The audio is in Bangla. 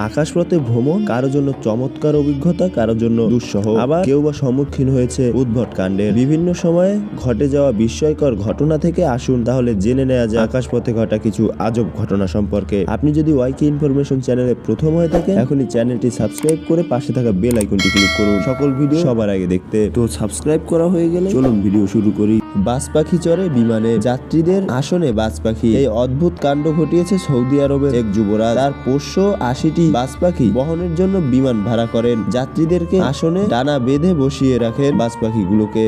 আকাশপথে ভ্রমণ কারোর জন্য চমৎকার অভিজ্ঞতা, কারোর জন্য দুঃসহ, আবার কেউ বা সম্মুখীন হয়েছে উদ্ভট কাণ্ডের। বিভিন্ন সময়ে ঘটে যাওয়া বিস্ময়কর ঘটনা থেকে আসুন তাহলে জেনে নেওয়া যায় আকাশপথে ঘটা কিছু আজব ঘটনা সম্পর্কে। আপনি যদি ওয়াইকে ইনফরমেশন চ্যানেলে প্রথম হয়ে থাকেন, এখনই চ্যানেলটি সাবস্ক্রাইব করে পাশে থাকা বেল আইকনটি ক্লিক করুন সকল ভিডিও সবার আগে দেখতে। তো সাবস্ক্রাইব করা হয়ে গেলে চলুন ভিডিও শুরু করি। বাজ পাখি চড়ে বিমানে, যাত্রীদের আসনে বাজ পাখি। এই অদ্ভুত কাণ্ড ঘটিয়েছে সৌদি আরবের এক যুবরাজ। তার পোষ্য 80টি বাজ পাখি বহনের জন্য বিমান ভাড়া করেন। যাত্রীদেরকে আসনে ডানা বেঁধে বসিয়ে রাখেন বাজ পাখিগুলোকে।